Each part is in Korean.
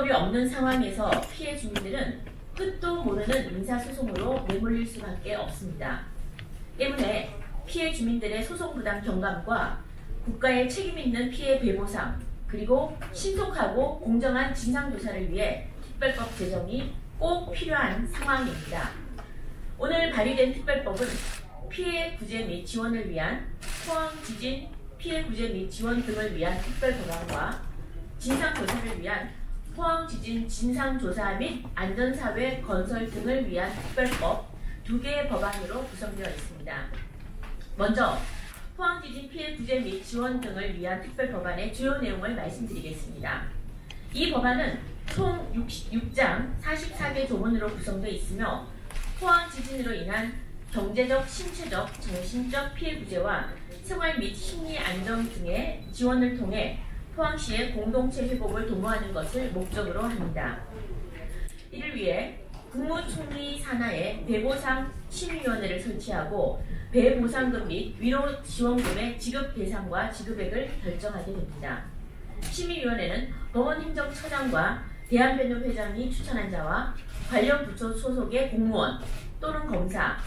방법이 없는 상황에서 피해 주민들은 끝도 모르는 민사소송으로 내몰릴 수밖에 없습니다. 때문에 피해 주민들의 소송 부담 경감과 국가의 책임 있는 피해 배보상, 그리고 신속하고 공정한 진상조사를 위해 특별법 제정이 꼭 필요한 상황입니다. 오늘 발의된 특별법은 피해 구제 및 지원을 위한 포항 지진 피해 구제 및 지원 등을 위한 특별법안과 진상조사를 위한 포항 지진 진상조사 및 안전사회 건설 등을 위한 특별법 2개의 법안으로 구성되어 있습니다. 먼저 포항 지진 피해 구제 및 지원 등을 위한 특별법안의 주요 내용을 말씀드리겠습니다. 이 법안은 총 6장 44개 조문으로 구성되어 있으며 포항 지진으로 인한 경제적, 신체적, 정신적 피해 구제와 생활 및 심리 안정 등의 지원을 통해 포항시의 공동체 회복을 도모하는 것을 목적으로 합니다. 이를 위해 국무총리 산하에 배보상 심의위원회를 설치하고 배보상금 및 위로 지원금의 지급 대상과 지급액을 결정하게 됩니다. 심의위원회는 법원행정처장과 대한변협회장이 추천한 자와 관련 부처 소속의 공무원 또는 검사,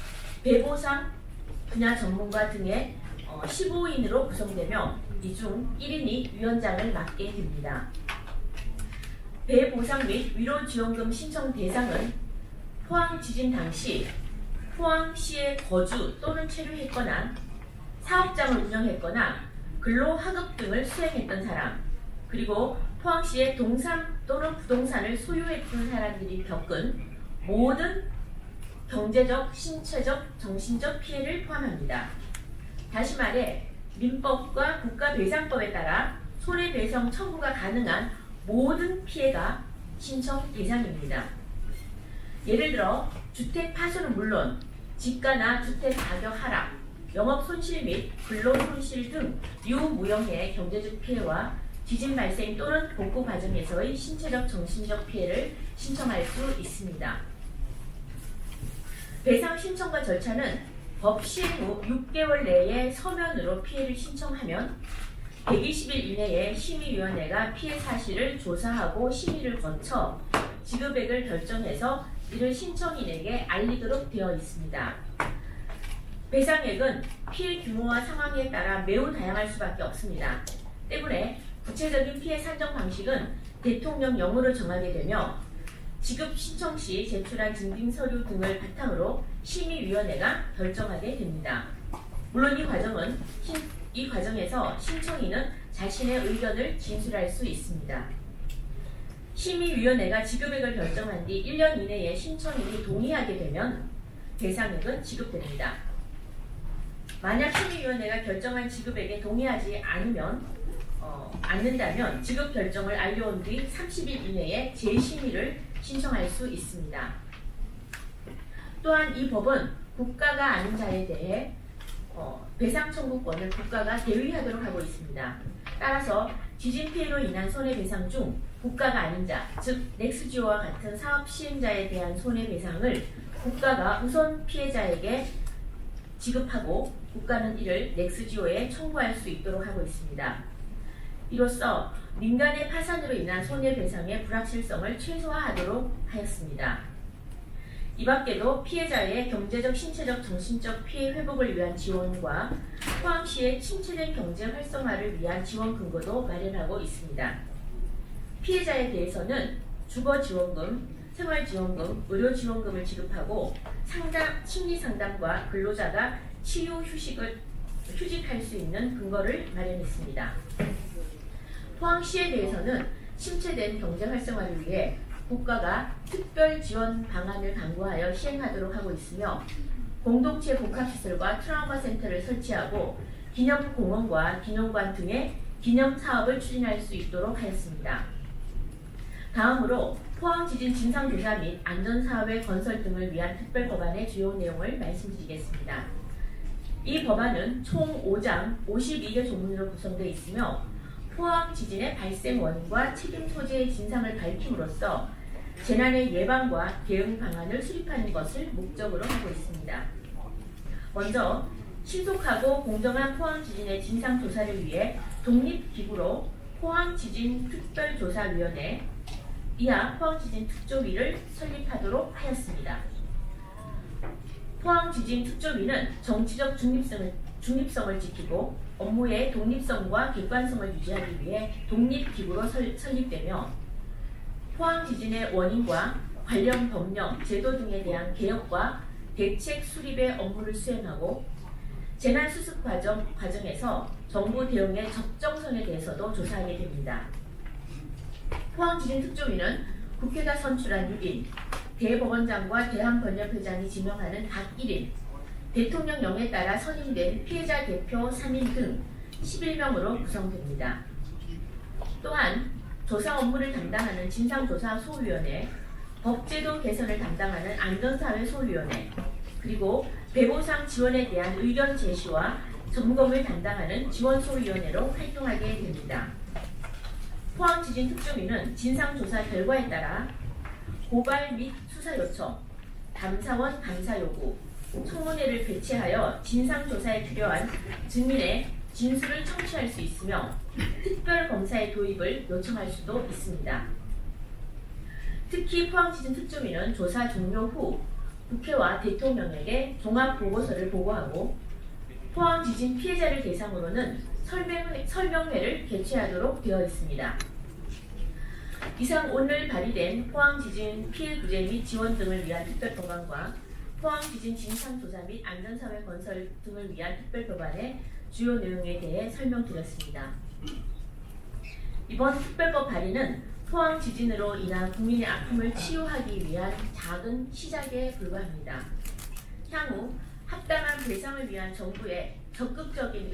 배보상 분야 전문가 등의 15인으로 구성되며 이 중 1인이 위원장을 맡게 됩니다. 배보상 및 위로지원금 신청 대상은 포항 지진 당시 포항시에 거주 또는 체류했거나 사업장을 운영했거나 근로하급 등을 수행했던 사람, 그리고 포항시의 동산 또는 부동산을 소유했던 사람들이 겪은 모든 경제적, 신체적, 정신적 피해를 포함합니다. 다시 말해 민법과 국가배상법에 따라 손해배상 청구가 가능한 모든 피해가 신청 대상입니다. 예를 들어 주택 파손은 물론 집가나 주택 가격 하락, 영업 손실 및 근로 손실 등 유무형의 경제적 피해와 지진 발생 또는 복구 과정에서의 신체적, 정신적 피해를 신청할 수 있습니다. 배상 신청과 절차는 법 시행 후 6개월 내에 서면으로 피해를 신청하면 120일 이내에 심의위원회가 피해 사실을 조사하고 심의를 거쳐 지급액을 결정해서 이를 신청인에게 알리도록 되어 있습니다. 배상액은 피해 규모와 상황에 따라 매우 다양할 수밖에 없습니다. 때문에 구체적인 피해 산정 방식은 대통령령으로 정하게 되며 지급 신청 시 제출한 증빙 서류 등을 바탕으로 심의위원회가 결정하게 됩니다. 물론 이 과정에서 신청인은 자신의 의견을 진술할 수 있습니다. 심의위원회가 지급액을 결정한 뒤 1년 이내에 신청인이 동의하게 되면 배상액은 지급됩니다. 만약 심의위원회가 결정한 지급액에 동의하지 않는다면 지급 결정을 알려온 뒤 30일 이내에 재심의를 신청할 수 있습니다. 또한 이 법은 국가가 아닌 자에 대해 배상 청구권을 국가가 대위하도록 하고 있습니다. 따라서 지진 피해로 인한 손해배상 중 국가가 아닌 자, 즉 넥스지오와 같은 사업 시행자에 대한 손해배상을 국가가 우선 피해자에게 지급하고 국가는 이를 넥스지오에 청구할 수 있도록 하고 있습니다. 이로써 민간의 파산으로 인한 손해배상의 불확실성을 최소화하도록 하였습니다. 이 밖에도 피해자의 경제적, 신체적, 정신적 피해 회복을 위한 지원과 포항시의 침체된 경제 활성화를 위한 지원 근거도 마련하고 있습니다. 피해자에 대해서는 주거지원금, 생활지원금, 의료지원금을 지급하고 심리상담과 근로자가 휴직할 수 있는 근거를 마련했습니다. 포항시에 대해서는 침체된 경제 활성화를 위해 국가가 특별 지원 방안을 강구하여 시행하도록 하고 있으며 공동체 복합시설과 트라우마 센터를 설치하고 기념공원과 기념관 등의 기념 사업을 추진할 수 있도록 하였습니다. 다음으로 포항 지진 진상조사 및 안전사회 건설 등을 위한 특별법안의 주요 내용을 말씀드리겠습니다. 이 법안은 총 5장 52개 조문으로 구성되어 있으며 포항 지진의 발생 원인과 책임 소재의 진상을 밝힘으로써 재난의 예방과 대응 방안을 수립하는 것을 목적으로 하고 있습니다. 먼저 신속하고 공정한 포항 지진의 진상 조사를 위해 독립기구로 포항 지진 특별조사위원회, 이하 포항지진특조위를 설립하도록 하였습니다. 포항지진특조위는 정치적 중립성을 지키고 업무의 독립성과 객관성을 유지하기 위해 독립기구로 설립되며 포항지진의 원인과 관련 법령, 제도 등에 대한 개혁과 대책 수립의 업무를 수행하고 재난수습 과정에서 정부 대응의 적정성에 대해서도 조사하게 됩니다. 포항지진특조위는 국회가 선출한 6인, 대법원장과 대한번협회장이 지명하는 각 1인, 대통령령에 따라 선임된 피해자 대표 3인 등 11명으로 구성됩니다. 또한 조사 업무를 담당하는 진상조사소위원회, 법제도 개선을 담당하는 안전사회소위원회, 그리고 배보상 지원에 대한 의견 제시와 점검을 담당하는 지원소위원회로 활동하게 됩니다. 포항지진특조위는 진상조사 결과에 따라 고발 및 수사 요청, 감사원 감사 요구, 청문회를 개최하여 진상조사에 필요한 증인의 진술을 청취할 수 있으며 특별검사의 도입을 요청할 수도 있습니다. 특히 포항지진특조위는 조사 종료 후 국회와 대통령에게 종합보고서를 보고하고 포항지진 피해자를 대상으로는 설명회를 개최하도록 되어 있습니다. 이상 오늘 발의된 포항지진 피해 구제 및 지원 등을 위한 특별법안과 포항지진 진상조사 및 안전사회 건설 등을 위한 특별법안의 주요 내용에 대해 설명드렸습니다. 이번 특별법 발의는 포항지진으로 인한 국민의 아픔을 치유하기 위한 작은 시작에 불과합니다. 향후 합당한 배상을 위한 정부의 적극적인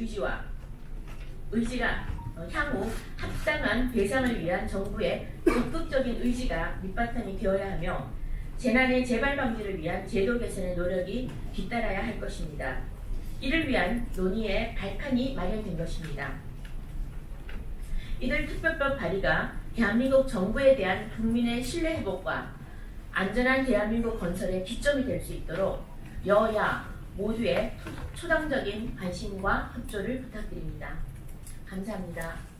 의지가 밑바탕이 되어야 하며 재난의 재발 방지를 위한 제도 개선의 노력이 뒤따라야 할 것입니다. 이를 위한 논의의 발판이 마련된 것입니다. 이들 특별법 발의가 대한민국 정부에 대한 국민의 신뢰 회복과 안전한 대한민국 건설의 기점이 될 수 있도록 여야 모두의 초당적인 관심과 협조를 부탁드립니다. 감사합니다.